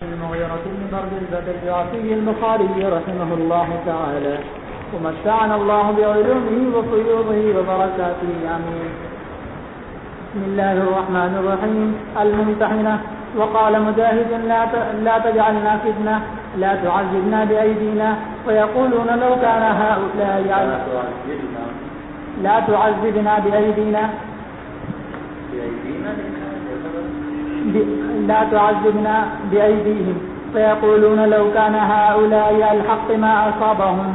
المغيرة بن بردزبة الجعفي البخاري رحمه الله تعالى ومتعنا الله بعلومه وفيوضه وبركاته آمين. بسم الله الرحمن الرحيم. الممتحنة. وقال مجاهد لا تجعلنا فتنة لا تعذبنا بأيدينا ويقولون لو كان هؤلاء لا تعذبنا بأيدينا لا تعذبنا بأيديهم فيقولون لو كان هؤلاء الحق ما أصابهم.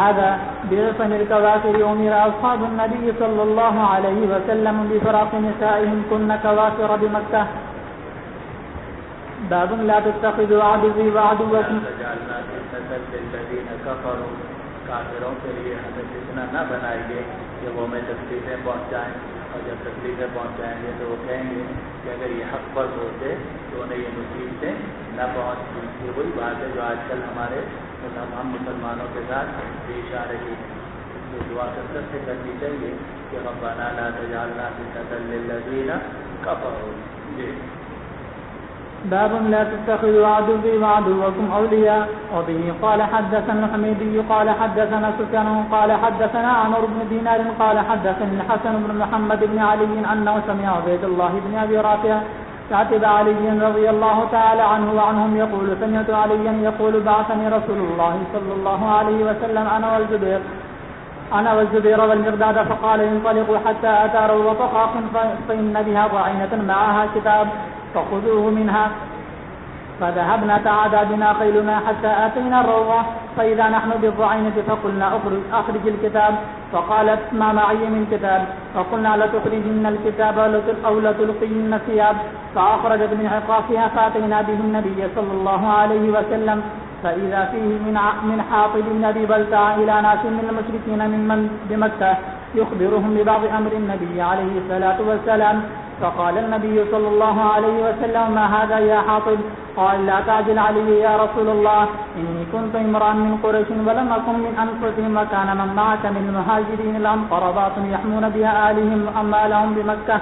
هذا بعصم الكوافر أمر أصحاب النبي صلى الله عليه وسلم بفراق نسائهم كن كوافر بمكة. باب لا تتخذوا عدوي وعدوكم. کافروں کے لیے ہمیں فتنہ نہ بنائیے کہ وہ ہمیں تکلیفیں پہنچائیں، اور جب تکلیفیں پہنچائیں گے تو وہ کہیں گے کہ اگر یہ حق پر ہوتے تو انہیں یہ مصیبتیں نہ پہنچتی. یہ وہی بات ہے جو آج کل ہمارے ہم مسلمانوں کے ساتھ پیش آ رہی ہے. جو دعا کثرت سے کرنی چاہیے کہ ربنا لا تجعلنا فتنة للذین کفروا. جی باب لا تتخذوا عدوي وعدوكم أولياء. وبه قال حدثنا الحميدي قال حدثنا سفيان قال حدثنا عمرو بن دينار قال حدثني الحسن بن محمد بن علي أنه سمع عبيد الله بن أبي رافع كاتب علي رضي الله تعالى عنه وعنهم يقول سمعت عليا يقول بعثني رسول الله صلى الله عليه وسلم أنا والزبير والمقداد فقال انطلقوا حتى أتى روضة خاخ فإن بها ضعينة معها كتاب فخذوه منها. فذهبنا تعدى بنا خيلنا حتى آتينا الروضة فإذا نحن بالضعينة فقلنا أخرج الكتاب فقالت ما معي من كتاب فقلنا لتخرجن الكتاب أو لتلقين الثياب فأخرجت من عقافها فأتينا به النبي صلى الله عليه وسلم فإذا فيه من حاطب بن أبي بلتع إلى ناس من المشركين ممن بمكة يخبرهم ببعض أمر النبي عليه الصلاة والسلام. فقال النبي صلى الله عليه وسلم ما هذا يا حاطب؟ قال لا تعجل علي يا رسول الله إني كنت امرأ من قريش ولم أكن من أنفسهم وكان من معك من المهاجرين لهم قرابات يحمون بها آلهم أموالهم بمكة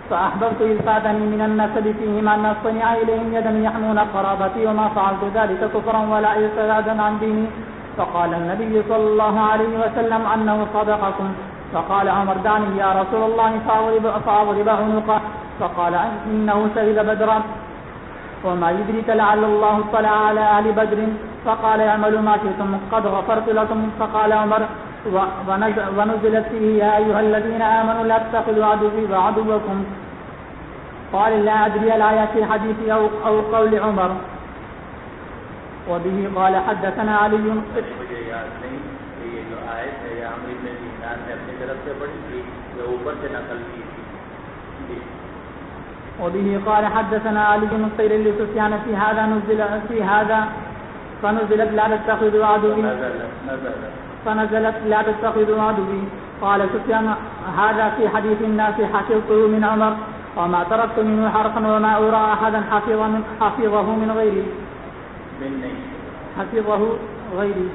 فأحببت إذ فاتني من النسب فيهم أن أصطنع إليهم يدا يحمون قرابتي وما فعلت ذلك كفرا ولا ارتدادا عن ديني. فقال النبي صلى الله عليه وسلم أنه صدقكم. فقال عمر دعني يا رسول الله فأضرب عنقه. فقال إنه شهد بدرا وما يدرك لعل الله اطلع على أهل بدر. فقال اعملوا ما شئتم قد غفرت لكم. فقال عمر ونزلت فيه يا أيها الذين آمنوا لا تتخذوا عدوي وعدوكم. قال لا أدري الآية في حديث أو قول عمر. وبه قال حدثنا علي وبه قال حدثنا علي بن الطير لسفيان في هذا فنزلت لا تتخذوا عدوي فنزلت لا تتخذوا عدوي. قال سفيان هذا في حديث الناس حفظته من عمر وما تركت منه حرقا وما أرى أحدا حفظه من غيري حفظه غيري.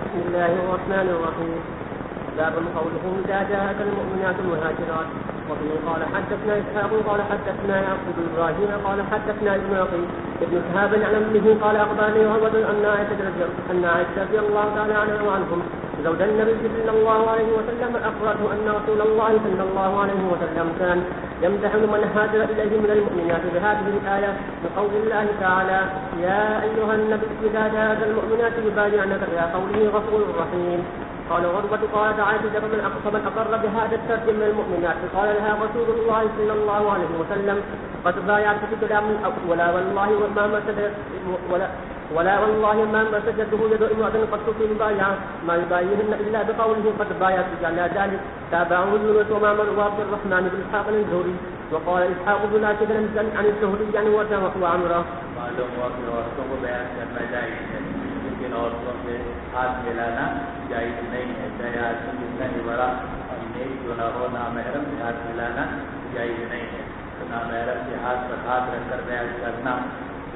بسم الله الرحمن الرحيم. باب قوله إذا جاءك المؤمنات المهاجرات. وبه قال حدثنا إسحاق قال حدثنا يعقوب بن إبراهيم قال حدثنا ابن عقيل ابن شهاب عن أمه قال أخبرني عروة أن عائشة رضي الله تعالى عنها وعنهم زوج النبي صلى الله عليه وسلم أخبرته أن رسول الله صلى الله عليه وسلم كان يمتحن من هاجر إليه من المؤمنات بهذه الآية بقول الله تعالى يا أيها النبي إذا جاءك المؤمنات يبايعنك إلى قوله غفور رحيم. قال عروة قالت عائشة فمن أقر بهذا الشرط من المؤمنات قال لها رسول الله صلى الله عليه وسلم قد بايعت في كلام ولا والله ما مسجده يد امرأة قد تصيب بايعا ما يبايعهن إلا بقوله قد بايعت على ذلك. تابعه يونس وما من عبد الرحمن بن إسحاق الزهري. وقال إسحاق بن ناشد عن الزهري عن وعمره. معلوم ہوا کہ عورتوں کو بیان کرنا جائز ہے لیکن عورتوں سے ہاتھ ملانا جائز نہیں ہے. چاہے آدمی جتنا ہی بڑا اور نیک جو نہ ہو نامحرم سے ہاتھ ملانا جائز نہیں ہے. تو نامحرم کے ہاتھ پر ہاتھ رکھ کر بیان کرنا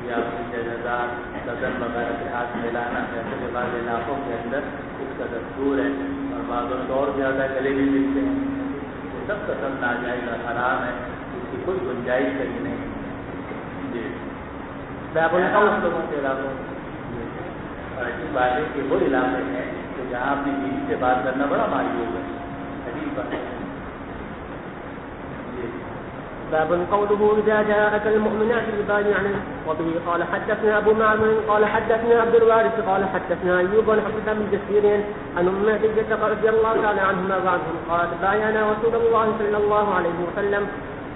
یا جزار بدن وغیرہ کے ہاتھ ملانا، جیسے کہ بعض علاقوں کے اندر اس کا دستور ہے، اور بعضوں میں اور زیادہ گلے بھی ملتے ہیں، یہ سب قسم ناجائز اور حرام ہے، اس کی کوئی گنجائش کہیں نہیں۔ جی لوگوں کے علاقوں اور ایسی بات ہے کہ وہ علاقے ہیں کہ جہاں اپنی بیوی سے بات کرنا بڑا معیوب ہے، عجیب بات ہے۔ باب قوله إذا جاءك المؤمنات يبايعنك. وبه قال حدثنا أبو معمر قال حدثنا عبد الوارث قال حدثنا أيوب بن حمزة بن جسير عن أم عتية رضي الله تعالى عنهما وعنهم قالت بايعنا رسول الله صلى الله عليه وسلم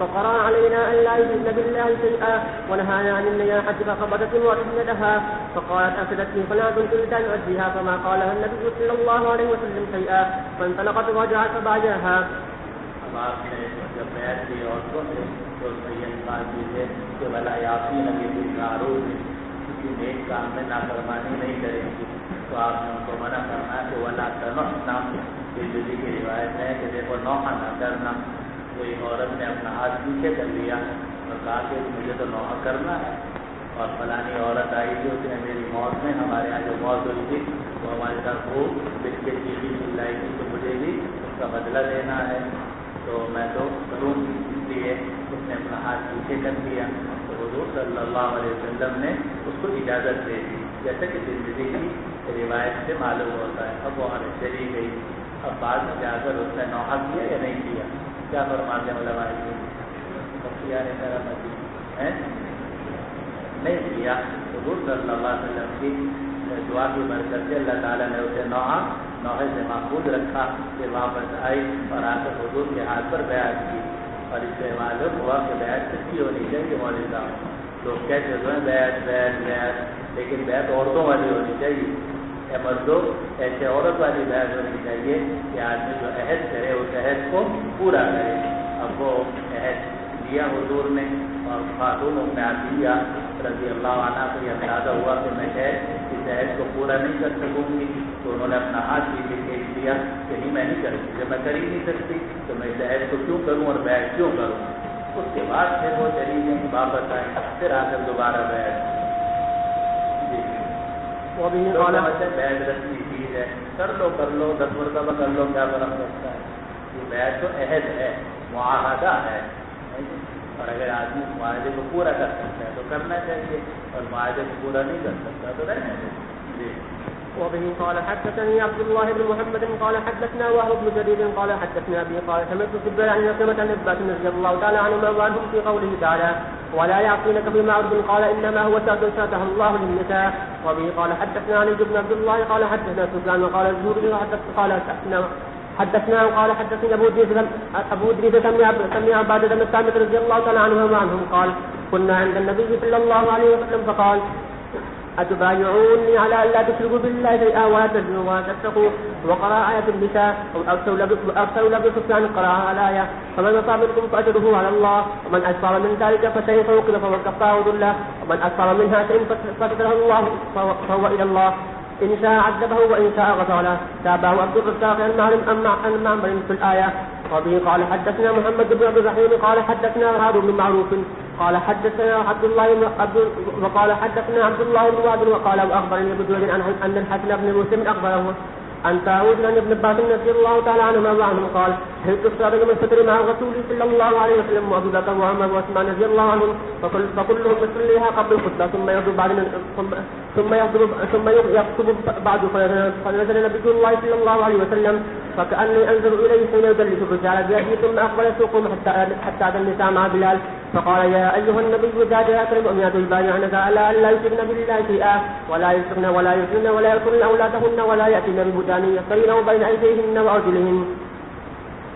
فقرأ علينا أن لا يشركن بالله شيئا ونهانا عن النياحة فقبضت امرأة يدها فقالت أفسدتني فلا كنت أن أؤديها فما قالها النبي صلى الله عليه وسلم شيئا فانطلقت ورجعت فبايعها. آپ نے جب بیعت کی عورتوں سے تو یہ بات یہ ہے کہ بلا یافی نبی معروف کسی نیک کام میں نافرمانی نہیں کریں گی، تو آپ نے ان کو منع کرنا کہ ولا تنحنا، ترمذی کی روایت ہے کہ دیکھو نوحہ نہ کرنا۔ کوئی عورت نے اپنا ہاتھ پیچھے کر لیا اور کہا کہ مجھے تو نوحہ کرنا ہے، اور فلانی عورت آئی تھی اس نے میری موت میں، ہمارے یہاں جو موت ہوئی تھی وہ ہمارے ساتھ خوب بچ کے چیزیں چلائی تھی، تو مجھے بھی اس کا بدلہ دینا ہے، تو میں تو کروں، اس لیے اس نے اپنا ہاتھ پیچھے کر دیا، تو حضور صلی اللہ علیہ وسلم نے اس کو اجازت دے دی، جیسے کہ ترمذی کی روایت سے معلوم ہوتا ہے۔ اب وہ چلی گئی، اب بعد میں جا کر اس نے نوحہ کیا یا نہیں کیا، کیا فرماتے ہیں علماء کیا ہے نہیں کیا؟ حضور صلی اللہ علیہ وسلم کی دعا کی برکت سے اللہ تعالیٰ نے اسے نوحے سے محفوظ رکھا کہ واپس آئی اور آ کر حضور کے ہاتھ پر بیعت کی، اور اس سے معلوم ہوا کہ بیعت سچی ہونی چاہیے۔ مولوی صاحب لوگ کہتے ہیں بیعت بیعت بیعت، لیکن بیعت عورتوں والی ہونی چاہیے، اے مردوں ایسے عورت والی بیعت ہونی چاہیے کہ آدمی جو عہد کرے اس عہد کو پورا کرے۔ اب وہ عہد دیا حضور نے، اور خاتون ام عتیہ رضی اللہ عنہ کو یہ اندازہ ہوا کہ میں اس عہد کو پورا نہیں کر سکوں گی، تو انہوں نے اپنا ہاتھ پیچھے کھینچ دیا کہ نہیں میں نہیں کروں، جب میں کر ہی نہیں سکتی تو میں اس عہد کو کیوں کروں اور بیعت کیوں کروں۔ اس کے بعد پھر وہ چلی گئی، واپس آئے، پھر آ کر دوبارہ بیعت۔ بیعت رسمی چیز ہے، کر لو 10 مرتبہ کر لو، کیا فرق پڑتا ہے؟ یہ بیعت تو عہد ہے، معاہدہ ہے، اور اگر آدمی اس معاہدے کو پورا کر سکتا ہے تو کرنا چاہیے، اور معاہدے کو پورا نہیں کر سکتا تو رہنے چاہیے۔ وبه قال حدثني عبد الله بن محمد قال حدثنا وهب بن جرير قال حدثنا ابي قال سمعت جبريل عن عكرمة بن عباس رضي الله تعالى عنهما وعنهم في قوله تعالى ولا يعصينك بمعروف قال انما هو سعد ساته الله للنساء. وبه قال حدثنا علي بن عبد الله قال حدثنا سفيان وقال الزهري حدثنا قال حدثني ابو ادريس سمع عبادة بن الصامت رضي الله تعالى عنه وعنهم قال كنا عند النبي صلى الله عليه وسلم فقال أتبايعوني على أن لا تشركوا بالله شيئا ولا تزنوا ولا تسرقوا. وقرأ آية النساء أرسلوا لبي سفيان قرأها الآية فمن أصاب منكم فأجره على الله ومن أصاب من ذلك فشيء فوقل فهو كفاره ذله ومن أصاب منها شيء فستره الله فهو إلى الله إن شاء عذبه وإن شاء غفر له. تابعه عبد الرزاق عن معمر في الآية. وبه قال حدثنا محمد بن عبد الرحيم قال حدثنا هارون بن معروف قال حدثنا عبد الله وقال حدثنا عبد الله بن وهب وقال واخبرني ابو جرير ان الحسن بن مسلم اخبره عن طاووس عن ابن عباس رضي الله تعالى عنهما وعنهم قال حلت الصلاه يوم الفطر مع الرسول صلى الله عليه وسلم وابو بكر وعمر وعثمان رضي الله عنهم فكلهم يصليها قبل الخطبه ثم يخطب بعد فنزل نبي الله صلى الله عليه وسلم فكأني أنظر إليه حين يدلس الرجال بيده ثم أقبل يسوقهم حتى أتى النساء مع بلال فقال يا أيها النبي إذا جاءك المؤمنات يبايعنك على أن لا يشركن بالله شيئا ولا يسرقن ولا يزنين ولا يقتلن أولادهن ولا يأتين ببهتان يفترينه بين أيديهن وأرجلهن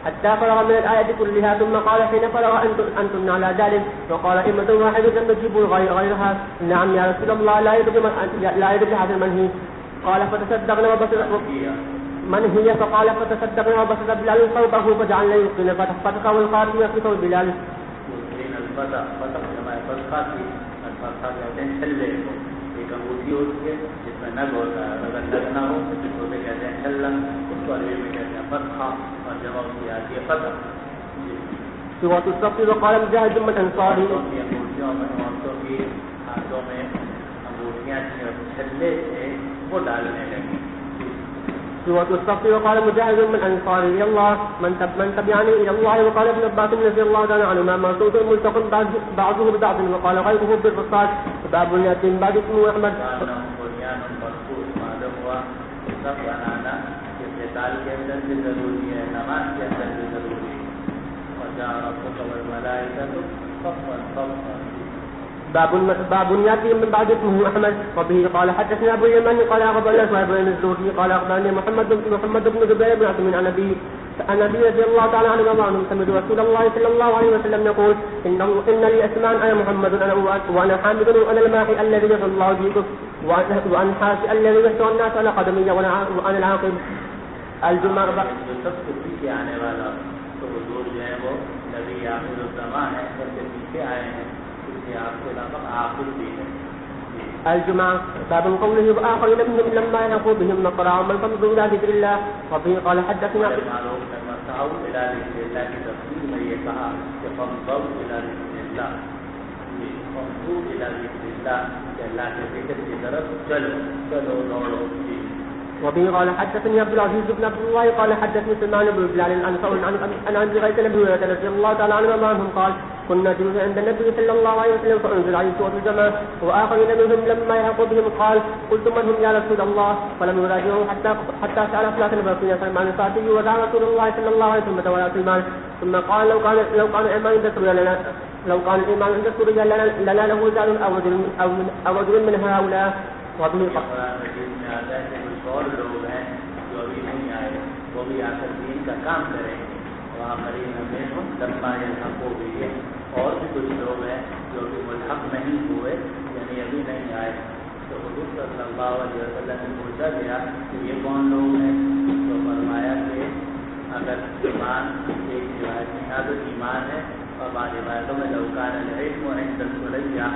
حتى فرغ من الآية كلها ثم قال حين فرغ أنتن على ذلك وقال إمة واحدة تجيبوا غيرها نعم يا رسول الله لا يدري هذا المنهي قال فتصدقنا من هي فقال فتصدقنا وبسط بلال ثوبه فجعلنا يلقين فتح والقاتل في ثوب بلال. ایک انگوٹھی ہوتی ہے جس میں نگ ہوتا ہے، اگر نگ نہ ہو تو اسے کہتے ہیں چھلن، اس کو عربی میں کہتے ہیں فتحہ، اور جمع اس کی آتی ہے فتح. سورة الصف وقال مجاهد من أنصاره انگوٹھیوں میں عورتوں کی ہاتھوں میں انگوٹھیاں چھلے تھے وہ ڈالنے لگے. سورة الصف. وقال مجاهد من أنصار إلى الله من تبعني إلى الله. وقال ابن عباس رضي الله تعالى عنهما منصوص ملتق بعضه ببعض. وقال غيره بالرصاص. باب اليتيم بعد اسمه أحمد. معلوم ہوا سب بنانا قتال کے اندر بھی ضروری ہے, نماز کے اندر بھی ضروری ہے. اور جہاں ربک والملائکۃ صفا صفا. باب ياتي من بعد اسمه احمد. وبه قال حدثنا ابو اليمن قال اخبرنا شعيب بن الزهري قال اخبرني محمد بن جبير بن عاصم عن ابي رضي الله تعالى عنه وعنه سمعت رسول الله صلى الله عليه وسلم يقول ان لي اسماء انا محمد وانا حامد وانا الماحي الذي يغفر الله بكم وانا حاسي الذي يحشر الناس على قدمي وانا العاقب. الجمعه سب سے پیچھے آنے والا تو حضور جو ہے وہ نبی آخر الزمان ہے, سب سے پیچھے آئے ہیں. الجمعة. باب قوله وآخرين منهم لما يلحقوا بهم مقرع من فضلوا إلى ذكر الله. وفيه قال حدثنا إلى ذكر الله کی تفصیل میں یہ کہا کہ فضلوا إلى ذكر الله, فضلوا إلى ذكر الله کہ اللہ کے ذکر کی طرف چلو دوڑو. وبه قال حدثني عبد العزيز بن عبد الله قال حدثني سلمان بن بلال عن ثور عن ابي غيث بن هريره رضي الله تعالى عنهم قال كنا جلوسا عند النبي صلى الله عليه وسلم فانزل عليه سوره الجماعه واخرين منهم لما يلحقوا بهم قال قلت من هم يا رسول الله فلم يراجعوا حتى سال ثلاثه بقي سلمان الفاتحي ودعا رسول الله صلى الله عليه وسلم وتولى سلمان ثم قال لو كان الايمان عند سوريا لو كان الايمان عند سوريا لنا له رجال او رجل من هؤلاء. وبه اور لوگ ہیں جو ابھی نہیں آئے وہ بھی آ کر دین کا کام کریں گے. وہاں قریب میں لمبا یلحق ہو گئی ہے, اور بھی کچھ لوگ ہیں جو ابھی ملحق نہیں ہوئے یعنی ابھی نہیں آئے. تو حضور صلی اللہ علیہ وسلم نے پوچھا گیا کہ یہ کون لوگ ہیں, تو فرمایا کہ اگر ایمان ایک روایت میں اگر ایمان ہے اور بعض روایتوں میں لوکان العلم عند سلیہ,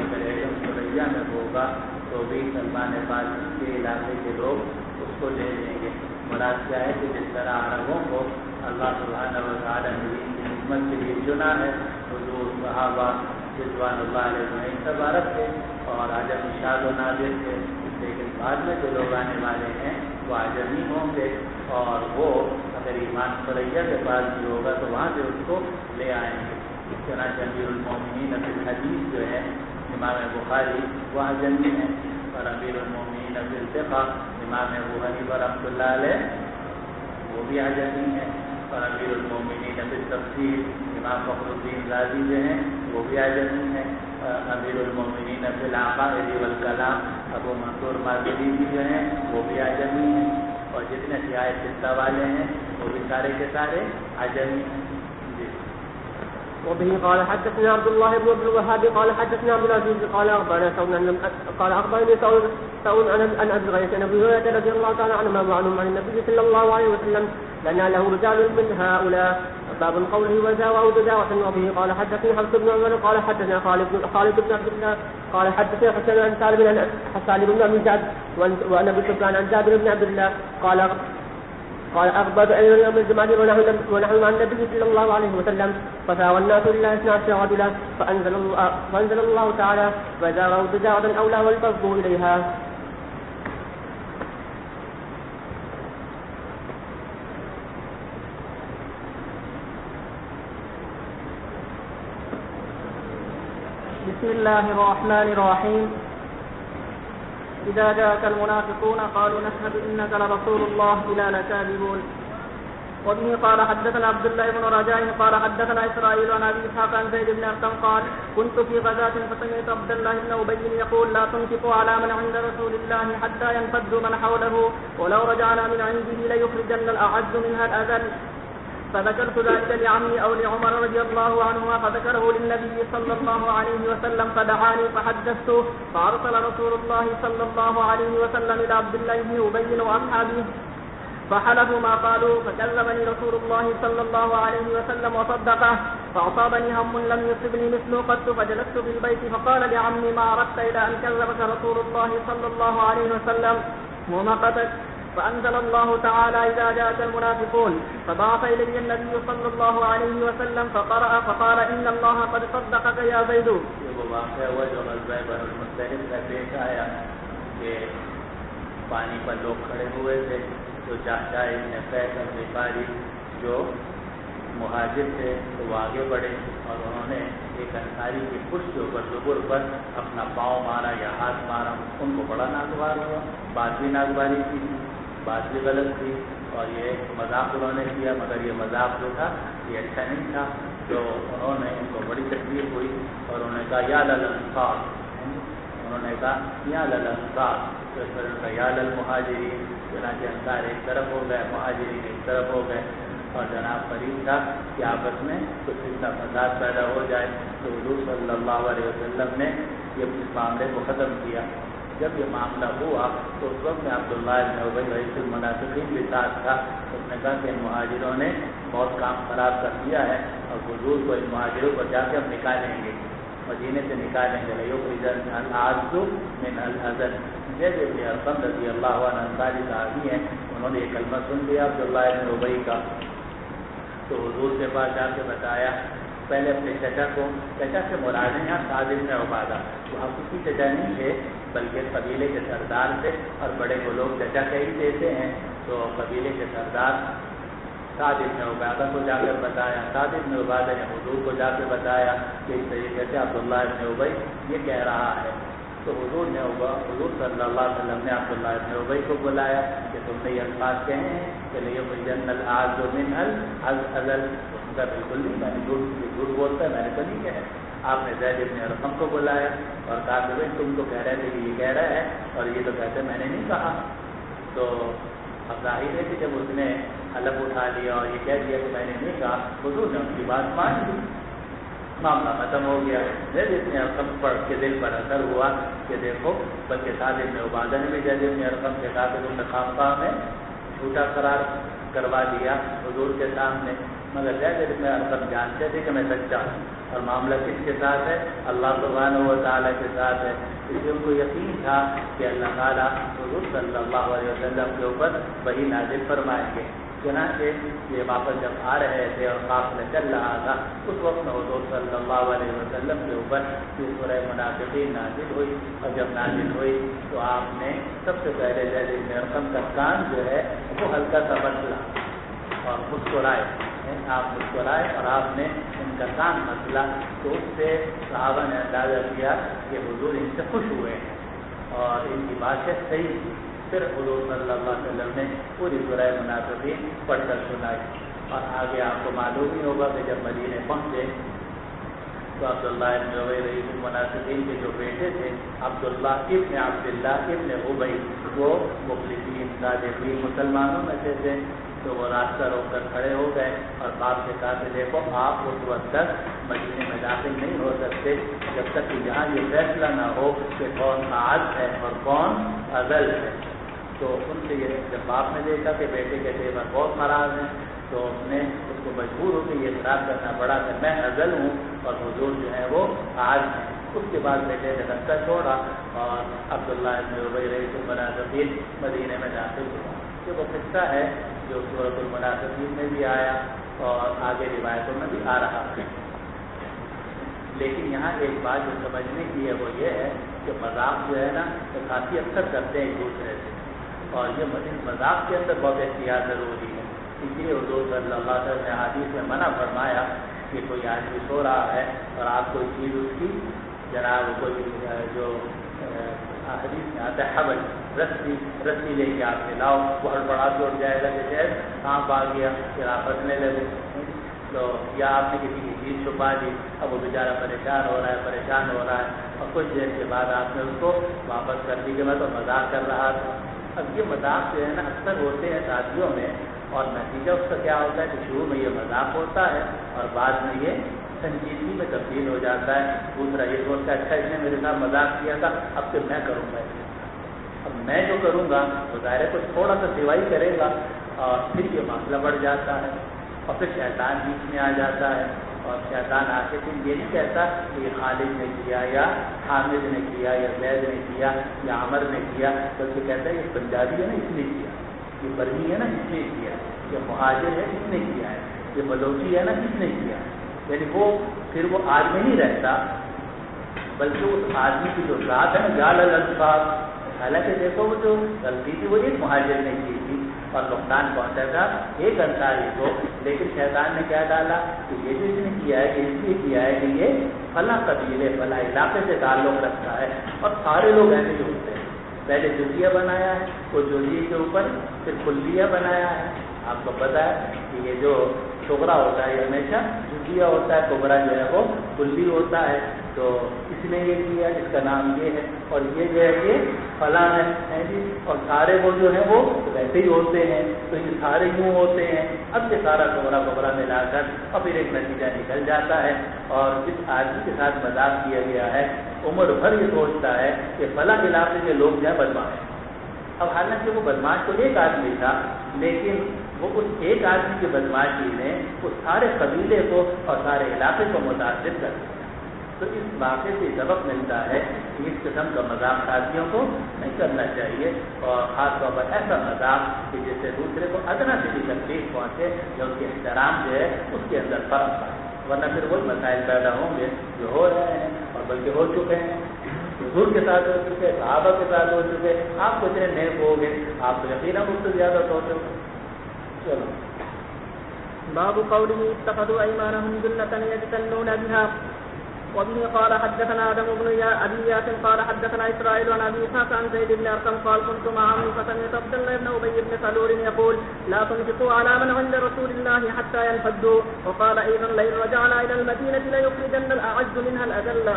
اگر علم سلیہ میں ہوگا تو بھی سلمان فارسی کے علاقے کے لوگ اس کو لے لیں گے. مراد کیا ہے کہ جس طرح عربوں کو اللہ سبحانہ و تعالیٰ نے دین کی خدمت کے لیے چنا ہے, حضور صحابہ رضوان اللہ علیہ سب عرب تھے اور عجمی شاد و نادر تھے, لیکن بعد میں جو لوگ آنے والے ہیں وہ عجمی ہوں گے, اور وہ اگر ایمان سلیہ کے پاس بھی ہوگا تو وہاں سے اس کو لے آئیں گے. چنانچہ امیر المومنین فی الحدیث جو ہے امام بخاری وہ عجمی ہیں, اور امیر المومنین فی الفقہ امام ابو حنیفہ رحمۃ اللہ علیہ وہ بھی عجمی ہیں, اور امیر المومنین فی التفسیر امام فخر الدین رازی جو ہیں وہ بھی عجمی ہیں, امیر المومنین فی العقائد والکلام ابو منصور ماتریدی جو ہیں وہ بھی عجمی ہیں, اور جتنے سیاحت ستہ والے ہیں وہ بھی سارے کے سارے عجمی ہیں. وبه قال حدثنا عبد الله بن عبد الوهاب قال حدثنا عبد العزيز قال اخبرني سعود عن ابي غيث عن ابي هريره رضي الله تعالى عنهما وعنهم عن النبي صلى الله عليه وسلم لنا له رجال من هؤلاء. باب قوله وزاوه دجاوه. وبه قال حدثني حفص بن عمر قال حدثنا خالد بن عبد الله قال حدثنا حسن عن سالم بن ابي جعد وعن ابي سفيان عن جابر بن عبد الله قال أخبرت أن يوم الجمعة ونحن مع النبي صلى الله عليه وسلم فساوى الناس إلا 12 رجلا فأنزل الله تعالى فإذا رأوا تجارة أو لهوا انفضوا إليها. بسم الله الرحمن الرحيم. إذا جاءك المنافقون قالوا نشهد إنك لرسول الله إنا لكاذبون. وبه قال حدثنا عبد الله بن رجاء قال حدثنا إسرائيل عن أبي إسحاق عن زيد بن أرقم قال كنت في غزاة فسمعت عبد الله بن أبي يقول لا تنفقوا على من عند رسول الله حتى ينفضوا من حوله ولو رجعنا من عنده ليخرجن الأعز منها الأذل. فذكرت ذلك لعمي أو لعمر رضي الله عنهما فذكره للنبي صلى الله عليه وسلم فدعاني فحدثته فأرسل رسول الله صلى الله عليه وسلم إلى عبد الله بن أبي وأصحابه فحلفوا ما قالوا فكذبني رسول الله صلى الله عليه وسلم وصدقه فأصابني هم لم يصبني مثله قط فجلست في البيت فقال لعمي ما أردت إلى أن كذبك رسول الله صلى الله عليه وسلم ومقتك. فأنزل الله تعالى إذا جاءك المنافقون فبعث إلي النبي صلى الله عليه وسلم فقرأ فقال إن الله قد صدقك يا زيد. واقعہ ہوا جو غزوہ بنو المصطلق میں پیش آیا کہ پانی پر لوگ کھڑے ہوئے تھے، تو چاچا ابن قیس الغفاری جو مہاجر تھے تو وہ آگے بڑھے اور انہوں نے ایک انصاری کی پشت کے اوپر زبر پر اپنا پاؤں مارا یا ہاتھ مارا. ان کو بڑا ناگوار ہوا، بات بھی ناگواری تھی، بات بھی غلط تھی، اور یہ مذاق انہوں نے کیا، مگر یہ مذاق جو تھا یہ اچھا نہیں تھا. جو انہوں نے ان کو بڑی تکلیف ہوئی اور انہوں نے کہا یا للانصار، انہوں نے کہا یا للانصار، تو اس پر ان کا یا للمہاجرین، چنانچہ انصار ایک طرف ہو گئے، مہاجرین ایک طرف ہو گئے، اور جناب قریب تھا کہ آپس میں کچھ اتنا فساد پیدا ہو جائے. تو حضور صلی اللہ علیہ وسلم نے یہ اس معاملے کو ختم کیا. جب یہ معاملہ ہوا تو اس وقت میں عبداللہ بن ابی رئیس المنافقین بھی ساتھ تھا. اس نے کہا کہ ان مہاجروں نے بہت کام خراب کر دیا ہے اور حضور کو ان مہاجروں کو جا کے ہم نکالیں گے، مدینے سے نکالیں گے. العز من الازل، زید بن ارقم رضی اللہ عنہ انصاری صحابی ہیں، انہوں نے یہ کلمہ سن لیا عبداللہ بن ابی کا، تو حضور کے پاس جا کے بتایا. پہلے اپنے چچا کو، چچا سے مراد ہیں سعد بن عبادہ، وہاں کسی چچا نہیں تھے بلکہ قبیلے کے سردار تھے، اور بڑے کو لوگ چچا کہہ ہی دیتے ہیں. تو قبیلے کے سردار سعد بن عبادہ کو جا کر بتایا. سعد بن عبادہ نے حضور کو جا کے بتایا کہ اس طریقے سے عبداللہ بن ابی یہ کہہ رہا ہے. تو حضور صلی اللہ علیہ وسلم نے عبداللہ بن ابی کو بلایا کہ تم نے یہ الفاظ کہے ہیں کہ لیبین العز من الازل. اس کا بالکل نہیں، میں نے جھوٹ بولتا ہے، میں نے تو نہیں کہا. آپ نے زید بن ارقم کو بلایا اور کہا کہ بھائی تم تو کہہ رہے تھے کہ یہ کہہ رہا ہے اور یہ تو کہتے میں نے نہیں کہا. تو اب ظاہر ہے کہ جب اس نے حلف اٹھا لیا اور یہ کہہ دیا کہ میں نے نہیں کہا، حضور نے ان کی بات مان لی، معاملہ ختم ہو گیا. زید بن ارقم پڑھ کے دل پر اثر ہوا کہ دیکھو، بلکہ سعد بن عبادہ نے بھی زید بن ارقم سے کہا کہ تم نے خواہ میں جھوٹا قرار کروا دیا حضور کے سامنے. مگر زید بن ارقم جانتے تھے کہ میں سچا ہوں، اور معاملہ کس کے ساتھ ہے؟ اللہ سبحانہ و تعالیٰ کے ساتھ ہے. اس لیے ان کو یقین تھا کہ اللہ تعالیٰ حضور صلی اللہ علیہ وسلم کے اوپر وحی نازل فرمائیں گے. چنانچہ یہ واپس جب آ رہے تھے اور قافلہ چل رہا تھا، اس وقت میں حضور صلی اللہ علیہ وسلم کے اوپر یہ سورہ منافقین نازل ہوئی. اور جب نازل ہوئی تو آپ نے سب سے پہلے زید بن ارقم کا کان جو ہے وہ ہلکا سا بدلا اور مسکرائے. آپ مسکرائے اور آپ نے ان کا کان مسلا، تو اس سے صحابہ نے اندازہ کیا کہ حضور ان سے خوش ہوئے ہیں اور ان کی باتیں صحیح تھی. پھر حضور صلی اللہ علیہ وسلم نے پوری سورہ منافقین پڑھ کر سنائی. اور آگے آپ کو معلوم ہی ہوگا کہ جب مدینے پہنچے تو عبداللہ ابن ابی رئیس المنافقین کے جو بیٹے تھے عبداللہ ابن عبداللہ ابن ابی، وہ مخلصین صادقین مسلمانوں میں سے تھے. تو وہ راستہ روک کر کھڑے ہو گئے اور باپ سے کہا کہ دیکھو، آپ اس وقت تک مدینے میں داخل نہیں ہو سکتے جب تک کہ یہاں یہ فیصلہ نہ ہو کہ کون اعز ہے اور کون اذل ہے. تو ان سے یہ جب باپ نے دیکھا کہ بیٹے کے تیور بہت ناراض ہیں تو اس نے اس کو مجبور ہو کے یہ اقرار کرنا پڑا کہ میں اذل ہوں اور حضور جو ہے وہ اعز ہیں. اس کے بعد بیٹے نے راستہ چھوڑا اور عبداللہ ابن ابی رئیس المنافقین مدینے میں داخل ہوا. یہ وہ قصہ ہے جو سورۃ المنافقین میں بھی آیا اور آگے روایتوں میں بھی آ رہا ہے. لیکن یہاں ایک بات جو سمجھنے کی ہے وہ یہ ہے کہ مذاق جو ہے نا تو کافی اکثر کرتے ہیں ایک دوسرے سے، اور یہ مذاق کے اندر بہت احتیاط ضروری ہے. اس لیے حضور صلی اللہ علیہ وسلم نے حدیث میں منع فرمایا کہ کوئی آدمی سو رہا ہے اور آپ کوئی چیز اس کی جناب کوئی جو حدیث میں آتا ہے حبل رسی لے کے آپ نے لاؤ، وہ ہڑبڑا کے اٹھ جائے گا کہ شاید سانپ آ گیا، پھر آپ ہنسنے لگے. تو یا آپ نے کسی کی چیز چھپا دی، اب وہ بیچارہ پریشان ہو رہا ہے اور کچھ دیر کے بعد آپ نے اس کو واپس کر دی کہ میں تو مذاق کر رہا تھا. اب یہ مذاق جو ہے نا اکثر ہوتے ہیں شادیوں میں، اور نتیجہ اس کا کیا ہوتا ہے کہ شروع میں یہ مذاق ہوتا ہے اور بعد میں یہ سنجیدگی میں تبدیل ہو جاتا ہے. دوسرا یہ سوچتا ہے اچھا اس نے میرے ساتھ مذاق کیا تھا، اب پھر میں کروں گا. اب میں جو کروں گا تو ظاہر ہے کچھ تھوڑا سا سوائی کرے گا اور پھر یہ معاملہ بڑھ جاتا ہے اور پھر شیطان بیچ میں آ جاتا ہے. اور شیطان آ کے پھر یہ نہیں کہتا کہ یہ خالد نے کیا یا حامد نے کیا یا زید نے کیا یا عمر نے کیا، بلکہ کہتا ہے یہ پنجابی ہے نا اس نے کیا، یہ برمی ہے نا اس نے کیا، یہ مہاجر ہے اس نے کیا ہے، یہ بلوچی ہے نا اس نے کیا. یعنی وہ پھر وہ آج میں نہیں رہتا، بلکہ اس آدمی کی جو ذات ہے نا جال الاسباب، حالانکہ دیکھو وہ جو غلطی تھی وہ ایک مہاجر نے کی تھی اور نقصان پہنچا تھا ایک انصاری کو، لیکن شیطان نے کیا ڈالا کہ یہ جو اس نے کیا ہے اس لیے کیا ہے کہ یہ فلاں قبیلے فلاں علاقے سے تعلق رکھتا ہے، اور سارے لوگ ایسے ہی ہوتے ہیں۔ پہلے جزیہ بنایا ہے، وہ جزیے کے اوپر پھر کلیہ بنایا ہے۔ آپ کو پتا ہے کہ یہ جو شغرا ہوتا ہے یہ ہمیشہ جزیہ ہوتا ہے، کبرا جو ہے وہ کلی ہوتا ہے، تو اس نے یہ کیا، اس کا نام یہ ہے، اور یہ جو ہے یہ فلاں ہے جی، اور سارے وہ جو ہیں وہ ویسے ہی ہوتے ہیں، تو یہ سارے یوں ہوتے ہیں۔ اب یہ سارا کبرا ملا کر اور پھر ایک نتیجہ نکل جاتا ہے، اور جس آدمی کے ساتھ مذاق کیا گیا ہے عمر بھر یہ سوچتا ہے کہ فلاں علاقے کے لوگ جو ہے بدماش ہیں۔ اب حالانکہ وہ بدماش تو ایک آدمی تھا، لیکن وہ اس ایک آدمی کی بدماشی نے اس سارے قبیلے کو اور سارے علاقے کو متاثر کر دیا۔ تو اس واقعے سے سبق ملتا ہے کہ اس قسم کا مذاق ساتھیوں کو نہیں کرنا چاہیے، اور خاص طور پر ایسا مذاق کہ جس سے دوسرے کو ادنا سے بھی تکلیف پہنچے یا اس کے احترام جو ہے اس کے اندر فرق پائے، ورنہ پھر وہی مسائل پیدا ہوں گے جو ہو رہے ہیں اور بلکہ ہو چکے ہیں۔ حضور کے ساتھ ہو چکے، صحابہ کے ساتھ ہو چکے، آپ کو اتنے نیک ہو گئے، آپ کو یقیناً اس سے زیادہ سوچ ہو۔ چلو باب قوله اتخذوا ايمانهم جنة يجتنون بها. وبه قال حدثنا آدم بن أبي ياس قال حدثنا إسرائيل عن أبي إسحاق عن زيد بن أرقم قال كنت مع عمي فسمعت عبد الله بن أبي بن سلول يقول لا تنفقوا على من عند رسول الله حتى ينفضوا، وقال أيضا لئن رجعنا إلى المدينة ليخرجن الأعز منها الأذل.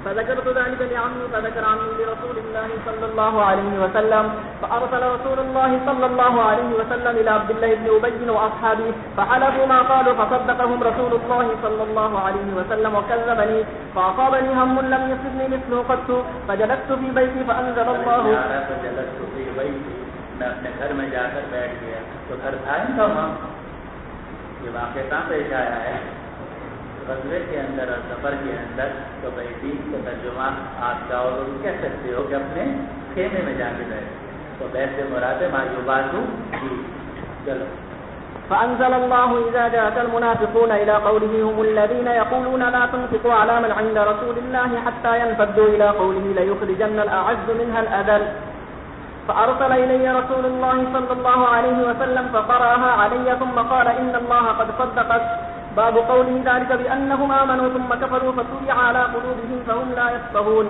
فذكرت ذلك لعمي فذكر عمي لرسول الله صلى الله عليه وسلم، فأرسل رسول الله صلى الله عليه وسلم إلى عبد الله بن أبي وأصحابه فحلفوا ما قالوا فصدقهم رسول الله صلى الله عليه وسلم وكذبني، فأصابني هم لم يصبني مثله قط، فجلست في بيتي فأنزل الله. میں اپنے گھر میں جا کر بیٹھ گیا تو گھر تھا ان کا وہاں، یہ واقعہ کہاں پیش آیا ہے؟ غزوے کے اندر اور سفر کے اندر، تو بھائی دین کا ترجمہ آپ جاؤ اور کہہ سکتے ہو کہ اپنے خیمے میں جا کے بیٹھ، تو بیٹھ سے مراد معیوبات جی۔ چلو فأنزل الله إذا جاءك المنافقون إلى قوله هم الذين يقولون لا تنفقوا على من عند رسول الله حتى ينفضوا إلى قوله ليخرجن الأعز منها الأذل، فأرسل إلي رسول الله صلى الله عليه وسلم فقرأها علي ثم قال إن الله قد صدقت. باب قوله ذلك بأنهم آمنوا ثم كفروا فطبع على قلوبهم فهم لا يفقهون.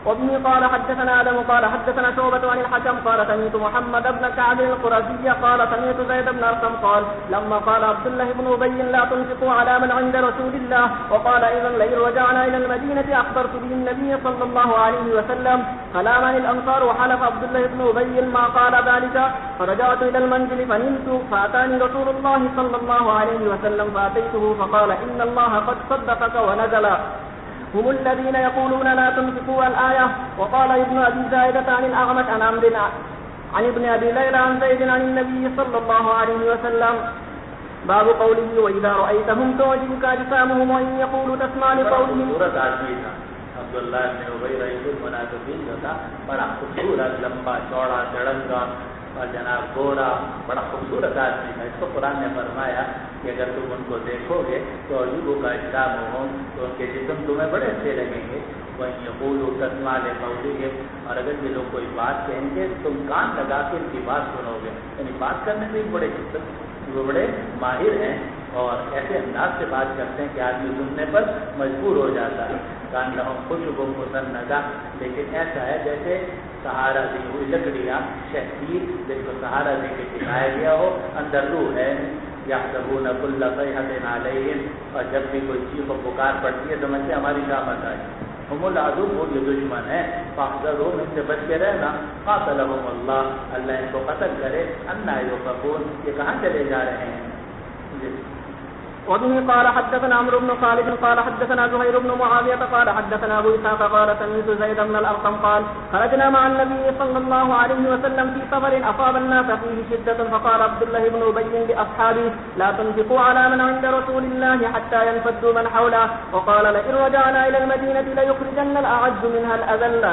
وبه قال حدثنا آدم قال حدثنا شعبة عن الحكم قال سمعت محمد بن كعب القرظي قال سمعت زيد بن أرقم قال لما قال عبد الله بن أبي لا تنفقوا على من عند رسول الله، وقال أيضا لئن رجعنا إلى المدينة أخبرت به النبي صلى الله عليه وسلم، فلامني الأنصار وحلف عبد الله بن أبي ما قال ذلك، فرجعت إلى المنزل فنمت فأتاني رسول الله صلى الله عليه وسلم فأتيته فقال إن الله قد صدقك ونزل هم الذين يقولون لا تنفقوا الآية. وقال ابن أبي زائدة عن الأعمش عن عمرو عن ابن أبي ليلى عن زيد عن النبي صلى الله عليه وسلم. باب قوله وإذا رأيتهم تعجبك أجسامهم وإن يقولوا تسمع لقولهم. عبداللہ بن ابی رئیس المنافقین جو تھا، بڑا خوبصورت لمبا چوڑا چڑنگا اور جناب گورا، بڑا خوبصورت آدمی تھا۔ اس کو قرآن نے فرمایا کہ اگر تم ان کو دیکھو گے تو عجوبوں کا اجسام ہوں، تو ان کے جسم تمہیں بڑے اچھے لگیں گے، وہیں یقولوا تسمع لقولهم، اور اگر یہ لوگ کوئی بات کہیں گے تم کان لگا کے ان کی بات سنو گے، یعنی بات کرنے میں بڑے وہ بڑے ماہر ہیں اور ایسے انداز سے بات کرتے ہیں کہ آدمی سننے پر مجبور ہو جاتا ہے۔ کان لہم خشب مسندہ، لیکن ایسا ہے جیسے سہارا دی ہوئی لکڑیاں، شہید جس کو سہارا دے کے ٹکایا گیا ہو، اندر روح ہے۔ یحسبون کل صیحۃ علیہم، اور جب بھی کوئی چیخ و پکار پڑتی ہے سمجھتے ہماری قیامت آئی۔ ہم العدو، وہ یہ دشمن ہے، فاحذرہم، ان سے بچ کے رہنا، قاتلہم اللہ، اللہ ان کو قتل کرے، انا یؤفکون، یہ کہاں چلے جا رہے ہیں؟ وبه قال حدثنا عمرو بن خالد قال حدثنا زهير بن معاوية قال حدثنا أبو إسحاق قال سمعت زيد بن الأرقم قال خرجنا مع النبي صلى الله عليه وسلم في سفر أصاب الناس فيه شدة، فقال عبد الله بن أبي لأصحابه لا تنفقوا على من عند رسول الله حتى ينفضوا من حوله، وقال لئن رجعنا إلى المدينة ليخرجن الأعز منها الأذل.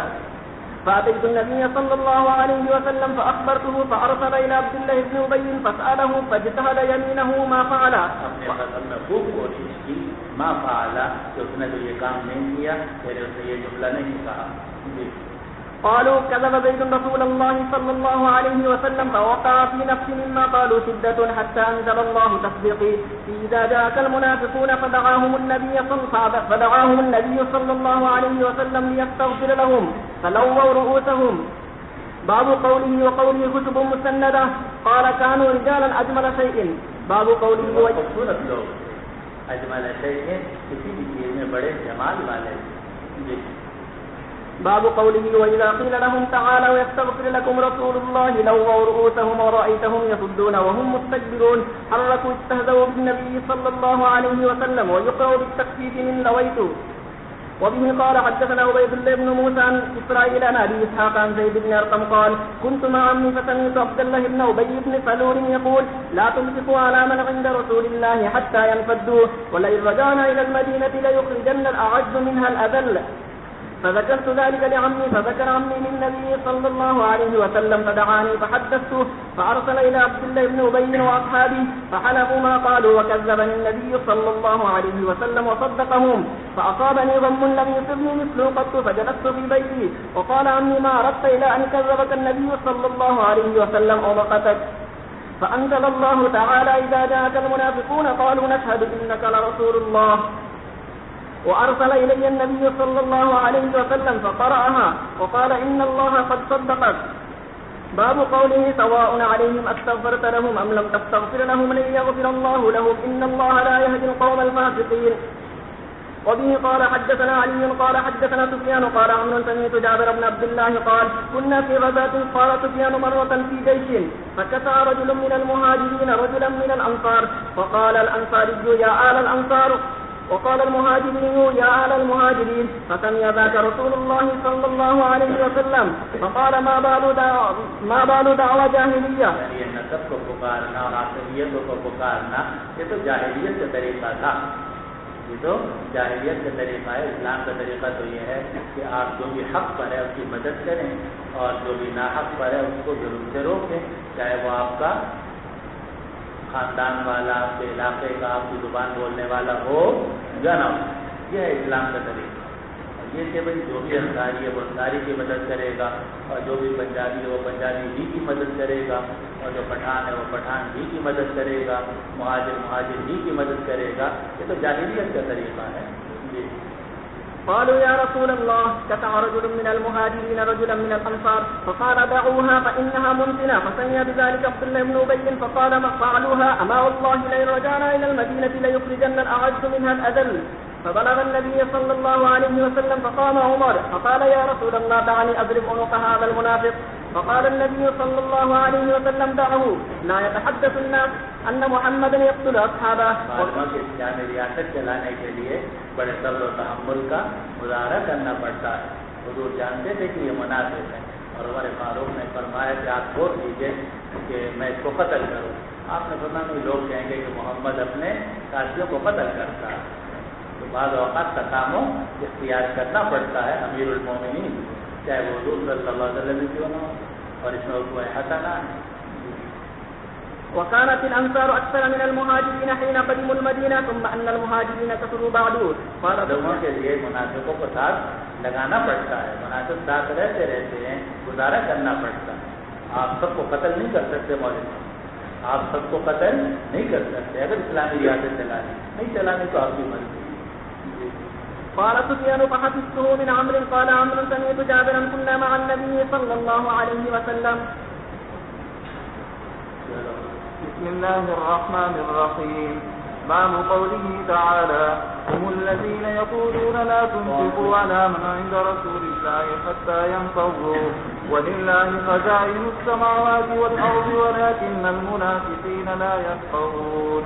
فأتيت النبي صلى الله عليه وسلم فأخبرته فأرسل إلى عبد الله بن أبي فسأله فاجتهد يمينه ما فعل. اپنے مذہب میں خوب کوشش کی ما فعل کہ اس نے تو یہ کام نہیں کیا پھر اس نے یہ جملہ نہیں کہا. قالوا كذب زيد رسول الله صلى الله عليه وسلم فوقع في نفسي مما قالوا شدة حتى أنزل الله تصديقي إذا جاءك المنافقون فدعاهم النبي صلى الله عليه وسلم ليستغفر لهم فلووا رؤوسهم. باب قوله وقوله كتب مسندة قال كانوا رجالا أجمل شيء. باب قوله خوبصورت لوگ اجمل شيء کسی بھی چیز میں بڑے جمال والے. باب قوله وإذا قيل لهم تعالوا يستغفر لكم رسول الله لووا رؤوسهم ورأيتهم يصدون وهم مستكبرون. حركوا استهزوا بالنبي صلى الله عليه وسلم ويقرأ بالتخفيف من لويت. وبه قال حدثنا عبيد الله بن موسى عن إسرائيل عن أبي إسحاق عن زيد بن أرقم قال كنت مع عمي فسمعت عبد الله بن أبي بن سلول يقول لا تمسكوا على من عند رسول الله حتى ينفدوا ولئن رجعنا إلى المدينة ليخرجن الأعز منها الأذل. فذكرت ذلك لعمي فذكر عمي للنبي صلى الله عليه وسلم فدعاني فحدثته فأرسل إلى عبد الله بن أبي وأصحابه فحلفوا ما قالوا وكذبني النبي صلى الله عليه وسلم وصدقهم فأصابني غم لم يصبني مثله قط فجلست في بيتي وقال عمي ما أردت إلى أن كذبك النبي صلى الله عليه وسلم أو مقتك. فأنزل الله تعالى إذا جاءك المنافقون قالوا نشهد إنك لرسول الله وأرسل إلي النبي صلى الله عليه وسلم فقرأها وقال إن الله قد صدقك. باب قوله سواء عليهم أستغفرت لهم أم لم تستغفر لهم لن يغفر الله لهم إن الله لا يهدي القوم الفاسقين. وبه قال حدثنا علي قال حدثنا سفيان قال عمرو سمعت جابر بن عبد الله قال كنا في غزاة قال سفيان مرة في جيش فكسى رجل من المهاجرين رجلا من الأنصار فقال الأنصاري يا آل الأنصار وقال المهاجرين يا أهل المهاجرين فسمع ذاك رسول الله صلى الله عليه وسلم فقال ما بال دعوى جاہلیہ. یعنی نسب کو پکارنا اور عصبیتوں کو پکارنا یہ تو جاہلیت کا طریقہ تھا. یہ تو جاہلیت کا طریقہ ہے. اسلام کا طریقہ تو یہ ہے کہ آپ جو بھی حق پر ہے اس کی مدد کریں اور جو بھی ناحق پر ہے اس کو ضرور سے روکیں, چاہے وہ آپ کا خاندان والا, آپ کے علاقے کا, آپ کی زبان بولنے والا ہو یا نہ ہو. یہ ہے اسلام کا طریقہ. یہ کہ بھائی جو بھی انصاری ہے وہ انصاری کی مدد کرے گا, اور جو بھی پنجابی ہے وہ پنجابی ہی کی مدد کرے گا, اور جو پٹھان ہے وہ پٹھان ہی کی مدد کرے گا, مہاجر ہی کی مدد کرے گا. یہ تو جاہلیت کا طریقہ ہے. جی. قالوا يا رسول الله كسى رجل من المهاجرين رجلا من الأنصار فقال دعوها فإنها ممتنة. فسمع بذلك عبد الله بن أبي فقال ما فعلوها أما والله لئن رجعنا إلى المدينة ليخرجن الأعز منها الأذل. فبلغ النبي صلى الله عليه وسلم فقام عمر فقال يا رسول الله دعني أضرب عنق هذا المنافق. فقال النبي صلى الله عليه وسلم دعه لا يتحدث الناس أن محمدا يقتل أصحابه. اسلامی ریاست چلانے کے لیے بڑے صبر و تحمل کا مظاہرہ کرنا پڑتا ہے. حضور جانتے تھے کہ یہ منافق ہے, اور عمر فاروق نے فرمایا کہ آپ چھوڑ دیجیے کہ میں اس کو قتل کروں. آپ نے فرمایا کہ لوگ کہیں گے کہ محمد اپنے ساتھیوں کو قتل کرتا ہے. تو بعض اوقات تقامو اختیار کرنا پڑتا ہے امیر المومنین, چاہے وہ حضور صلی اللہ علیہ وسلم کیوں نہ ہو, اور اس میں کوئی حسنہ ہے. وكانت الأنصار أكثر من المهاجرين حين قدموا المدينة ثم أن المهاجرين كثروا بعد. لوگوں کے لیے منافقوں کو ساتھ لگانا پڑتا ہے, منافق ساتھ رہتے ہیں, گزارا کرنا پڑتا ہے. آپ سب کو قتل نہیں کر سکتے مولوی, آپ سب کو قتل نہیں کر سکتے. اگر اسلامی ریاست چلانی نہیں چلانی تو آپ کی مرضی. قال سفيان فحدثته من عمرو قال عمرو سمعت جابرا كنا مع النبي صلى الله عليه وسلم. بسم الله الرحمن الرحيم. باب قوله تعالى هم الذين يقولون لا تنفقوا على من عند رسول الله حتى ينفضوا ولله خزائن السماوات والأرض ولكن المنافقين لا يفقهون.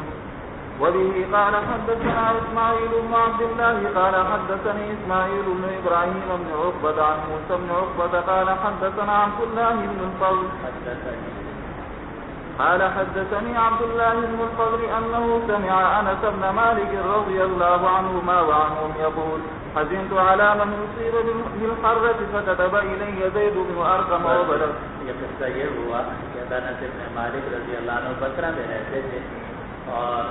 وبه قال حدثنا إسماعيل بن عبد الله قال حدثني إسماعيل بن إبراهيم بن عقبة عن موسى بن عقبة قال حدثنا عبد الله بن الفضل قال حدثني عبد الله بن الفضل أنه سمع أنس بن مالك رضي الله عنهما وعنهم يقول حزنت على من أصيب بالحرة فكتب إلي زيد بن أرقم وبلغ. یہ قصہ یہ ہوا کہ انس بن مالک رضی اللہ عنہ بصرہ میں رہتے تھے اور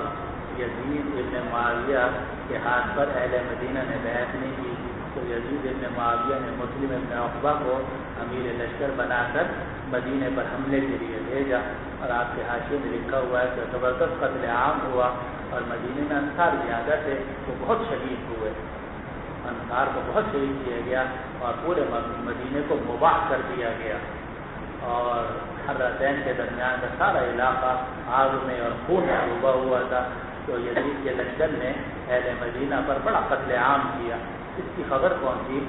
یزید بن معاویہ کے ہاتھ پر اہل مدینہ نے بیعت نہیں کی، تو یزید بن معاویہ نے مسلم بن عقبہ کو امیر لشکر بنا کر مدینے پر حملے کے لیے بھیجا، اور آپ کے حاشیے میں لکھا ہوا ہے کہ زبردست قتل عام ہوا اور مدینے میں انصار زیادہ تھے وہ بہت شہید ہوئے، انصار کو بہت شہید کیا گیا اور پورے مدینے کو مباح کر دیا گیا، اور حرتین کے درمیان کا سارا علاقہ آگ میں اور خون میں ڈوبا ہوا تھا۔ تو یزید کے لشکر نے اہل مدینہ پر بڑا قتل عام کیا۔ اس کی خبر پہنچی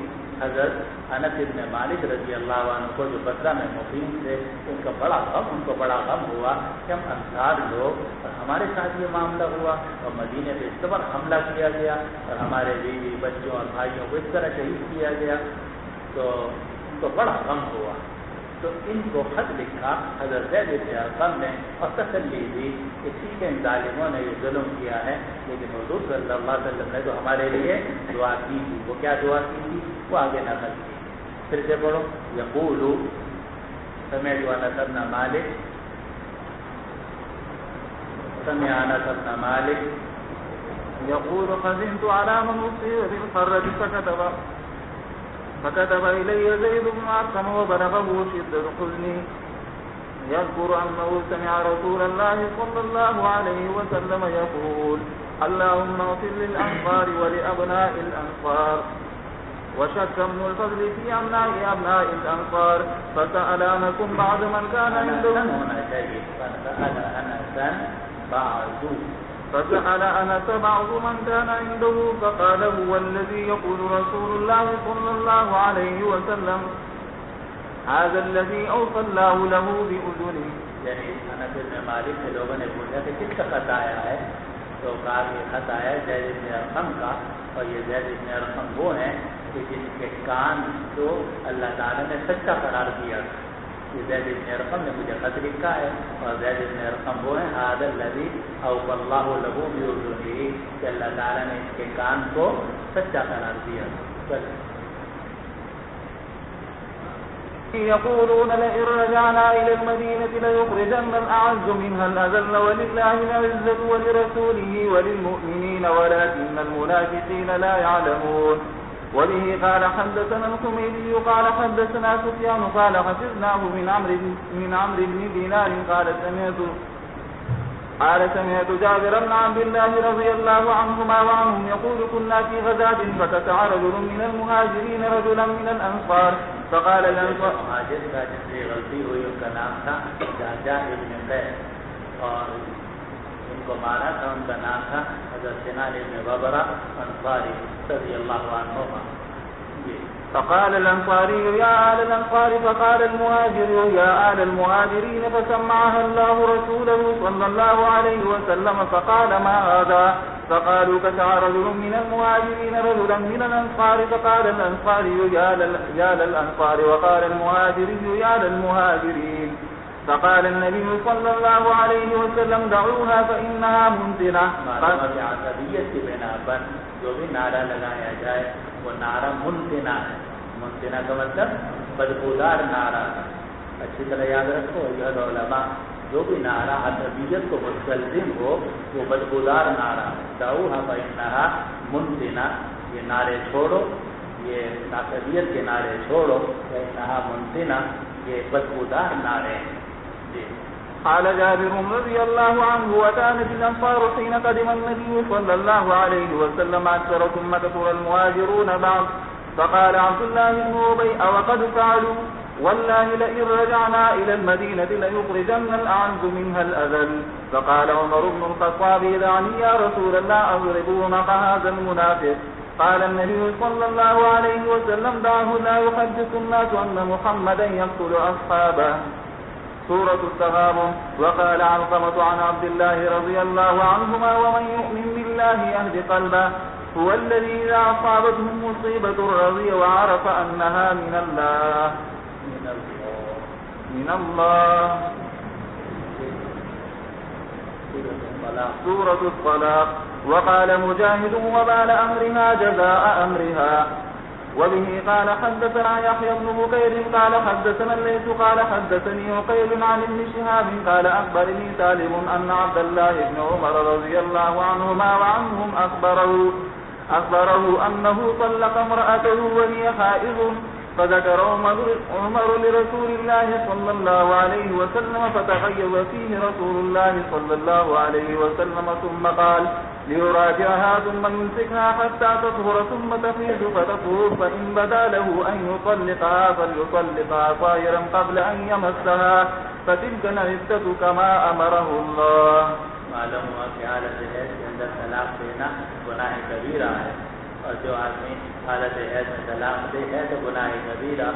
حضرت انس بن مالک رضی اللہ عنہ کو جو بصرہ میں مقیم تھے، ان کو بڑا غم ہوا کہ ہم انصار لوگ اور ہمارے ساتھ یہ معاملہ ہوا اور مدینے پہ اس طرح حملہ کیا گیا اور ہمارے بیوی بچوں اور بھائیوں کو اس طرح شہید کیا گیا، تو ان کو بڑا غم ہوا۔ تو ان کو خط لکھا حضرت زید بن ارقم نے اور تسلی دی کہ ٹھیک ہے ان ظالموں نے یہ ظلم کیا ہے، لیکن حضور صلی اللہ علیہ وسلم نے تو ہمارے لیے دعا کی تھی۔ وہ کیا دعا کی تھی وہ آگے نقل کی، پھر سے پڑھو۔ یقول سمعت انس بن مالک يقول حزنت على من أصيب بالحرة فكتب إلي زيد بن أرقم وبلغه شدة حزني يذكر أنه سمع رسول الله صلى الله عليه وسلم يقول اللهم اغفر للأنصار ولأبناء الأنصار. وشك ابن الفضل في أبناء الأنصار فسأل أنكم بعض من كان عنده فسأل أنس بعض من كان عنده فقال هو الذي يقول رسول الله صلى الله عليه وسلم هذا الذي أوصى الله له بأذنه. یعنی انس بن مالک سے لوگوں نے پوچھا کہ کس کا خط آیا ہے، تو کہا کہ خط آیا ہے زید بن ارقم کا، اور یہ زید بن ارقم وہ ہیں کہ جن کے کان کو اللہ تعالیٰ نے سچا قرار دیا۔ یہ زید بن ارقم نے مجھے خط لکھا ہے، اور زید بن ارقم وہ ہیں هذا الذي اوصى الله له بأذنه کہ اللہ تعالیٰ نے اس کے کان کو سچا قرار دیا۔ يقولون لئن رجعنا إلى المدينة ليخرجن الأعز منها الأذل ولله العزة ولرسوله وللمؤمنين ولكن المنافقين لا يعلمون. وبه قال حدثنا الحميدي قال حدثنا سفيان قال حفظناه من عمرو بن دينار قال سمعت جابر بن عبد الله رضي الله عنهما وعنهم يقول كنا في غزاة فكسع رجل من المهاجرين رجلا من الأنصار فقال الأنصار مهاجر کا جس سے غلطی ہوئی ان کا نام تھا جعجع بن قیس، اور ان کو مارا تھا ان کا نام تھا حضرت سنان بن وبرہ انصاری رضی اللہ عنہما۔ فقال الأنصاري يا آل الأنصار فقال المهاجر يا آل المهاجرين فسمعها الله رسوله صلى الله عليه وسلم فقال ما هذا؟ فقالوا كسع رجل من المهاجرين رجلا من الأنصار فقال الأنصاري يا للأنصار وقال المهاجري يا للمهاجرين. فقال النبي صلى الله عليه وسلم دعوها فإنها منتنة. عصبیت کی بنا پر جو بھی نعرہ لگایا جائے وہ نعرہ منتنا ہے۔ منتنا کا مطلب بدبودار نعرہ ہے۔ اچھی طرح یاد رکھو یہ علماء، جو بھی نعرہ عصبیت کو مستلزم ہو وہ بدبودار نعرہ ہے۔ دعوها فإنها منتنا، یہ نعرے چھوڑو، یہ عصبیت کے نعرے چھوڑو، فإنها منتنا، یہ بدبودار نعرے ہیں۔ قال جابر رضي الله عنه وكانت الأنصار حين قدم النبي صلى الله عليه وسلم أكثر ثم كثر المهاجرون بعد. فقال عبد الله بن أبي وقد فعلوا والله لئن رجعنا إلى المدينة ليخرجن الأعز منها الأذل. فقال عمر بن الخطاب دعني يا رسول الله أضربوا عنق هذا المنافق. قال النبي صلى الله عليه وسلم دعه لا يحدث الناس أن محمدا يقتل أصحابه. سورة التغابن. وقال علقمة عن عبد الله رضي الله عنهما ومن يؤمن بالله يهد قلبه هو الذي إذا أصابته مصيبة رضي وعرف أنها من الله. سورة الطلاق. وقال مجاهد وبال أمرها جزاء أمرها. وبه قال حدثنا يحيى بن بكير قال حدثنا الليث قال حدثني عقيل عن ابن شهاب قال أخبرني سالم أن عبد الله بن عمر رضي الله عنهما وعنهم أخبره أنه طلق امرأته وهي حائض فذكر عمر لرسول الله صلى الله عليه وسلم فتغيظ فيه رسول الله صلى الله عليه وسلم ثم قال ليراجعها ثم يمسكها حتى تطهر ثم تفيض فتطهر فإن بدا له أن يطلقها فليطلقها طاهرا قبل أن يمسها فتلك العدة كما أمره الله. معلوم ہوا کہ حالت حیض کے اندر طلاق دینا گناہ کبیرہ ہے، اور جو آدمی حالت حیض میں طلاق دے ہے تو گناہ کبیرہ،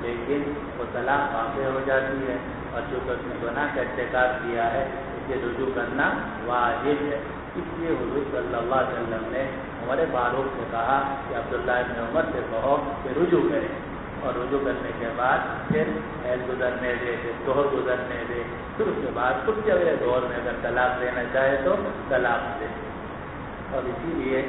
لیکن وہ طلاق واقع ہو جاتی ہے، اور جو کہ اس نے گناہ کا ارتکاب کیا ہے اسے رجوع کرنا واجب ہے. اس لیے حضور صلی اللہ علیہ وسلم نے عمر فاروق سے کہا کہ عبداللہ ابن عمر سے کہو کہ رجوع کرے، اور رجوع کرنے کے بعد پھر حیض گزرنے دے، پھر طہر گزرنے دے، پھر اس کے بعد کچھ اگلے دور میں اگر طلاق دینا چاہے تو طلاق دے. اور اسی لیے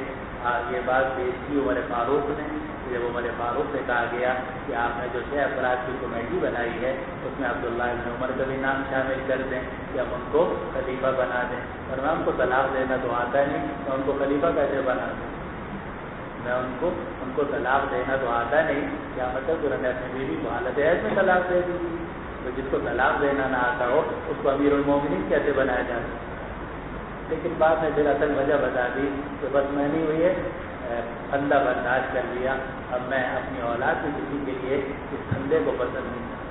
یہ بات پیش کی عمر فاروق نے. جب عمر فاروق سے کہا گیا کہ آپ نے جو 6 افراد کی کمیٹی بنائی ہے اس میں عبداللہ ابن عمر کا بھی نام شامل کر دیں یا ہم ان کو خلیفہ بنا دیں، اور میں ان کو طلاق دینا تو آتا نہیں، میں ان کو خلیفہ کیسے بنا دوں؟ میں ان کو طلاق دینا تو آتا نہیں، کیا مطلب انہوں نے اپنی بیوی کو حالت حیض میں طلاق دے دی؟ تو جس کو طلاق دینا نہ آتا ہو اس کو امیر المومنین کیسے بنایا جاتا؟ لیکن بعد میں پھر اصل وجہ بتا دی کہ بس میں نہیں ہوئی ہے، پھندا برداشت کر لیا، اب میں اپنی اولاد کی کسی کے لیے اس پھندے کو پسند نہیں کرتا.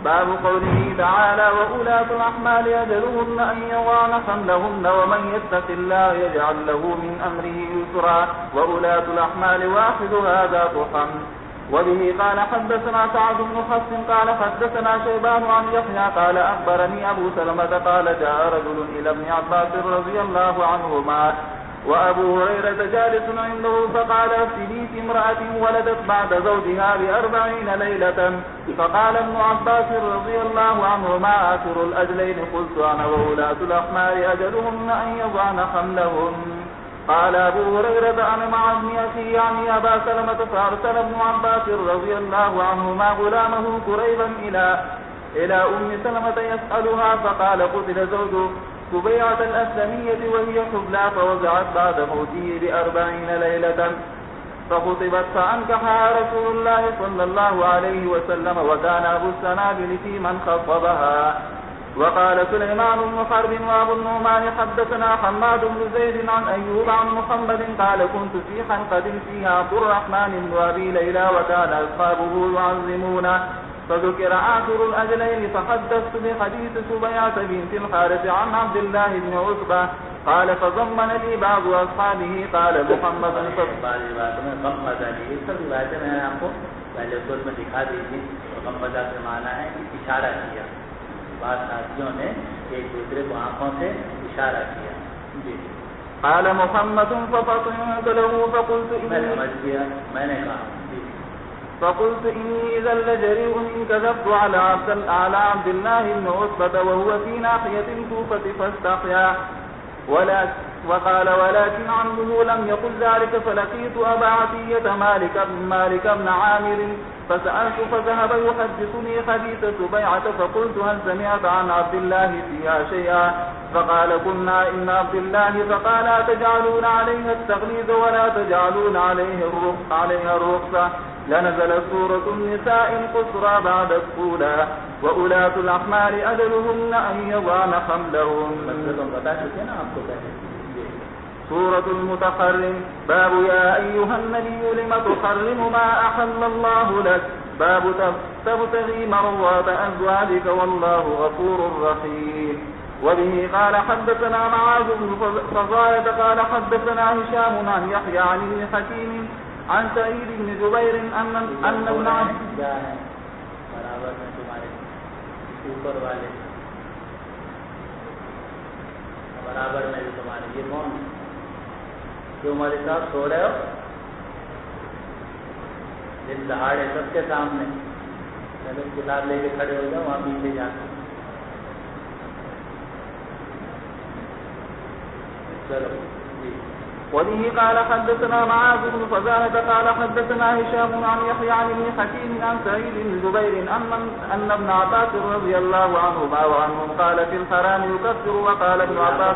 باب قوله تعالى وأولاة الأحمال أجلهن أن يضعن حملهن ومن يتق الله يجعل له من أمره يسرا وأولاة الأحمال واحدها ذات حمل. وبه قال حدثنا سعد بن حفص قال حدثنا شيبان عن يحيى قال أخبرني أبو سلمة قال جاء رجل إلى ابن عباس رضي الله عنهما وأبو هريرة جالس عنده فقال افتني في امرأة ولدت بعد زوجها ب40 ليلة فقال ابن عباس رضي الله عنهما آخر الأجلين قلت أنا وولاة الأحمال أجلهن أن يضعن حملهن. قال أبو هريرة أنا مع ابن أخي يعني أبا سلمة فأرسل ابن عباس رضي الله عنهما غلامه قريبا إلى أم سلمة يسألها فقال قتل زوجه سبيعة الأسلمية وهي حبلى فوزعت بعد موته ب40 ليلة فخطبت فأنكحها رسول الله صلى الله عليه وسلم وكان أبو السنابل في من خطبها. وقال سليمان بن حرب وأبو النعمان حدثنا حماد بن زيد عن أيوب عن محمد قال كنت في حلقة فيها عبد الرحمن بن أبي ليلى وكان أصحابه يعظمونه فذكر آخر الأجلين فحدثت بحديث سبيعة بنت الحارث عن عبد الله بن عتبة قال فضمن لي بعض أصحابه قال محمد بعض باتوں میں غم مزہ لی. اس پر روایتیں میں نے آپ کو پہلے صورت میں دکھا دی تھی. غم مزہ سے معنی ہے کہ اشارہ کیا، بعض ساتھیوں نے ایک دوسرے کو آنکھوں سے اشارہ کیا. جی قال محمد ففطنت له فقلت میں نے کہا فقلت إني إذا لجريء إن كذبت على عبد الله بن عتبة وهو في ناحية الكوفة فاستحيا. وقال ولكن عمه لم يقل ذلك فلقيت أبا عطية مالك بن عامر فسألت فذهب يحدثني حديث سبيعة فقلت هل سمعت عن عبد الله فيها شيئا؟ فقال كنا إن عبد الله فقال تجعلون عليها التغليظ ولا تجعلون عليها الرخصة لنزلت سورة النساء القصرى بعد الطولى وأولاة الأحمال أجلهن أن يضعن حملهن. سورة المتحرم. باب يا أيها النبي لم تحرم ما أحل الله لك. باب تبتغي مرضات أزواجك والله غفور رحيم. وبه قال حدثنا معاذ بن فضالة قال حدثنا هشام عن يحيى عن ابن حكيم عن سعيد بن جبير أن ابن برابر میں تمہارے اوپر والے برابر میں تمہارے یہ کون جو ہمارے ساتھ سو رہے ہو دن دہاڑے سب کے سامنے چلو کتاب لے کے کھڑے ہو جاؤ وہاں پیچھے جا کے وبه قال حدثنا معاذ بن فزارة قال حدثنا هشام عن يحيى عن ابن حكيم عن سعيد بن جبير أن ابن عباس رضي الله عنهما وعنهم قال في الحرام يكفر. وقال ابن عباس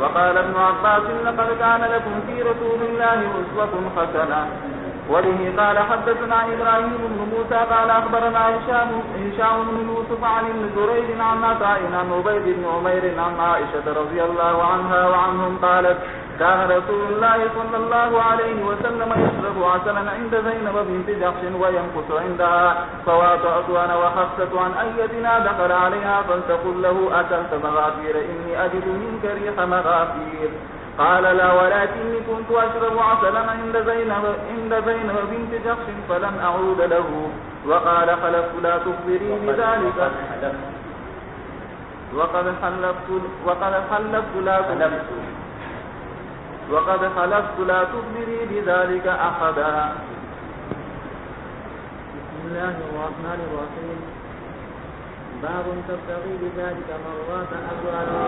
وقال ابن عباس لقد كان لكم في رسول الله أسوة حسنة. وبه قال حدثنا إبراهيم بن موسى قال أخبرنا هشام بن يوسف عن ابن جريج عن عطاء عن عبيد بن عمير عن عائشة رضي الله عنها وعنهم قالت كان رسول الله صلى الله عليه وسلم يشرب عسلا عند زينب بنت جحش ويمكث عندها، فواطأت أنا وحفصة عن أيتنا دخل عليها فلتقل له أكلت مغافير إني أجد منك ريح مغافير. قال لا ولكني كنت أشرب عسلا عند زينب بنت جحش فلم أعود له. وقال حلفت لا تخبري بذلك وقد حلفت لا تخبري بذلك أحدا. بسم الله الرحمن الرحيم. باب تبتغي بذلك مرات أزواجه.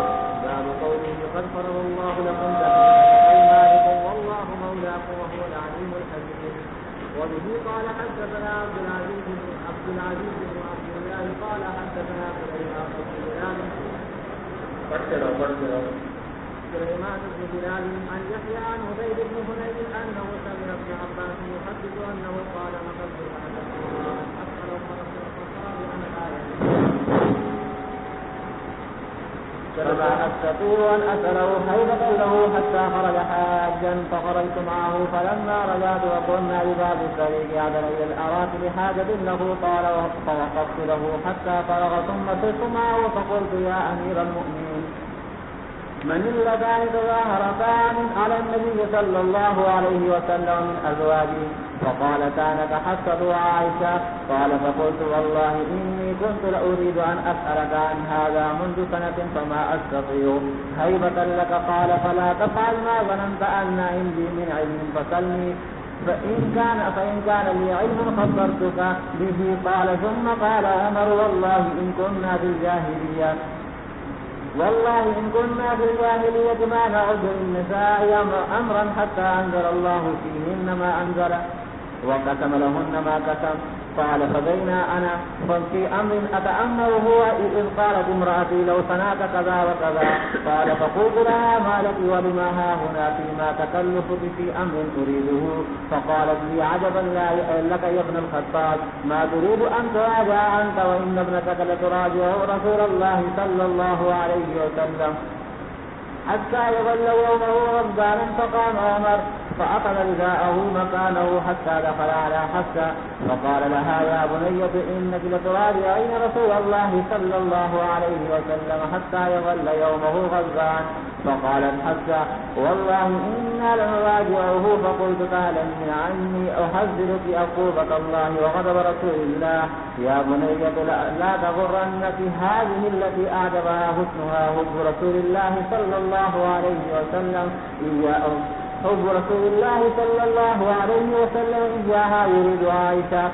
باب قوله قد فرض الله لكم تحليل أيمانكم والله مولاكم وهو العليم الحكيم. وبه قال حدثنا عبد العزيز بن عبد الله قال حدثنا سليمان بن بلال عن يحيى عن عبيد بن هنيد أنه سمع ابن عباس يحدث أنه قال نقلت عن أكثر من الصحابة عن آية فما أستطيع أن أسأله حيث له حتى خرج حاجا فخرجت معه فلما رجعت وقلنا بباب الطريق عدل إلى الأراك بحاجة له قال فوقفت له حتى فرغ ثم سرت معه فقلت يا أمير المؤمنين من اللذان تظاهرتان على النبي صلى الله عليه وسلم من أزواجه؟ فقالتان حفصة وعائشة. قال فقلت والله إني كنت لأريد أن أسألك عن هذا منذ سنة فما أستطيع هيبة لك. قال فلا تفعل ما ظننت أن عندي من علم فسلني فإن كان لي علم خبرتك به. قال ثم قال عمر والله إن كنا في الجاهلية ما نعد للنساء أمرا حتى أنزل الله فيهن ما أنزل وقسم لهن ما قسم. قال فبينا أنا في أمر أتأمره إذ قالت امرأتي لو صنعت كذا وكذا. قال فقلت لها ما لك ولما هاهنا فيما تكلفك في أمر أريده؟ فقالت لي عجبا لك يا ابن الخطاب ما تريد أن تراجع أنت وإن ابنتك لتراجع رسول الله صلى الله عليه وسلم حتى يظل يومه غضبانا. فقام عمر فأخذ رداءه مكانه حتى دخل على حفصة فقال لها يا بنية إنك لتراجعين رسول الله صلى الله عليه وسلم حتى يظل يومه غضبان. فقالت حفصة والله إنا لنراجعه. فقلت تعلمين عني أحذرك عقوبة الله وغضب رسول الله. يا بنية لا تغرنك هذه التي أعجبها حسنها حب رسول الله صلى الله عليه وسلم إياها يريد عائشة.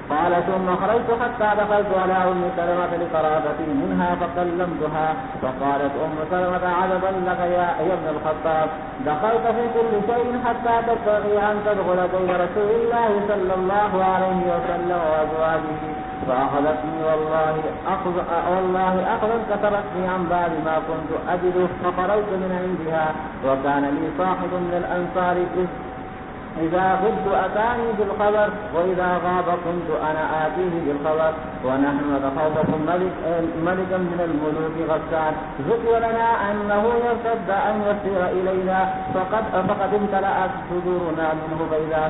قال ثم خرجت حتى دخلت على أم سلمة لقرابتي منها فكلمتها فقالت أم سلمة عجبا لك يا ابن الخطاب دخلت في كل شيء حتى تستطيع أن تدخل بين رسول الله صلى الله عليه وسلم وأزواجه. فأخذتني والله أخذا كسرتني عن باب ما كنت أجده فخرجت من عندها. وكان لي صاحب من الأنصار إذا غبت أتاني بالخبر وإذا غاب كنت أنا آتيه بالخبر. ونحن نتخوف ملكا من الملوك غسان ذكر لنا أنه يرتد أن يسير إلينا فقد امتلأت صدورنا منه. فإذا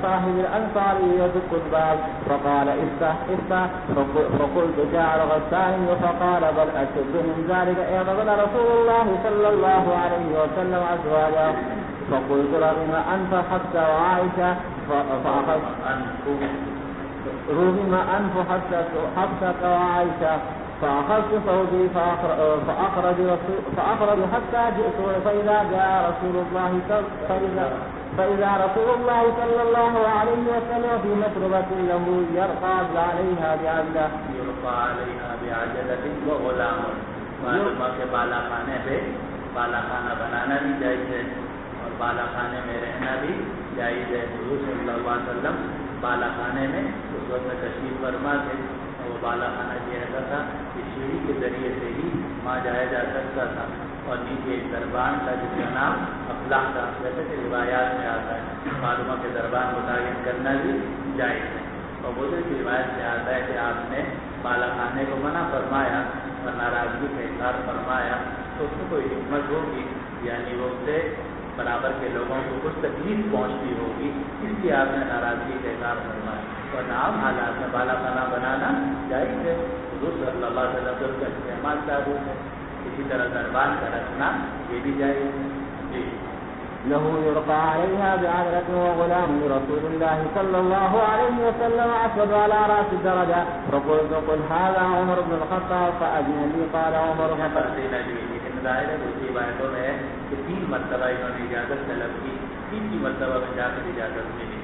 صاحب الأنصار يدق الباب فقال افتح. فقلت جاء غسان فقال بل أشد من ذلك اعتزل رسول الله صلى الله عليه وسلم أزواجه. فقلت رغم أنف حتى وعائشة رغم أنف حتى وعائشة فأخذت صوتي فأخرج حتى جئت فإذا رسول الله صلى الله عليه وسلم في مشربة له يرقى عليها بعجلة وغلام. معلومہ کے بالا خانے پہ بالا خانہ بنانا بھی جائز ہے اور بالا خانے میں رہنا بھی جائز ہے. حضور صلی اللہ علیہ وسلم بالا خانے میں اس وقت میں تشریف فرما تھے. وہ بالا خانہ یہ ایسا تھا کہ سیڑھی کے ذریعے سے ہی وہاں جایا جا سکتا تھا اور نیچے ایک دربان تھا جس کا نام افلاح تھا. ویسے کہ روایات میں آتا ہے معلومہ کے دربان متعین کرنا بھی جائز ہے. اور وہ جو روایت سے آتا ہے کہ آپ نے بالا خانے کو منع فرمایا اور ناراضگی کا اظہار فرمایا تو اس میں کوئی حکمت ہوگی, یعنی وہ سے برابر کے لوگوں کو کچھ تکلیف پہنچتی ہوگی اس لیے آپ نے ناراضگی کا اظہار فرمایا. اور عام حالات میں بالا خانہ بنانا جائز ہے. حضور صلی اللہ علیہ وسلم کا استعمال چاہیے ہے. اسی طرح دربان کا رکھنا یہ بھی جائز ہے. جی. له يرقى عليها بعذرة وغلام رسول الله صلى الله عليه وسلم أسود على رأس الدرجة. فقلت قل هذا عمر بن الخطاب فأذن لي. قال عمر ظاہر ہے دوسری روایتوں میں ہے کہ 3 مرتبہ انہوں نے اجازت طلب کی, 3 مرتبہ میں جا کر اجازت ملی.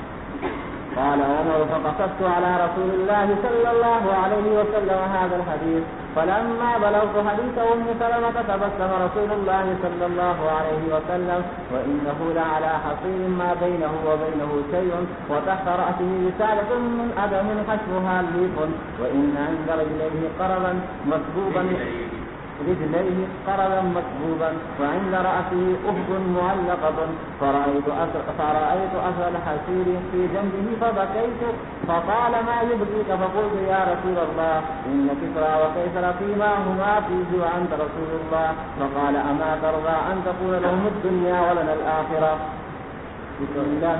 قال عمر فقصدت على رسول الله صلى الله عليه وسلم هذا الحديث فلما بلغت حديث أم سلمة تبسم رسول الله صلى الله عليه وسلم وإنه لعلى حصير ما بينه وبينه شيء وتحت رأسه رسالة من أدم حشوها ليف وإن عند رجليه قربا مسبوبا وعند رأسه أهب معلقة فرأيت أثر الحسير في جنبه فبكيت فقال ما يبكيك؟ فقلت يا رسول الله إن كسرى وقيصر فيما هما فيه وأنت رسول الله. فقال أما ترضى أن تكون لهم الدنيا ولنا الآخرة؟ بسم الله.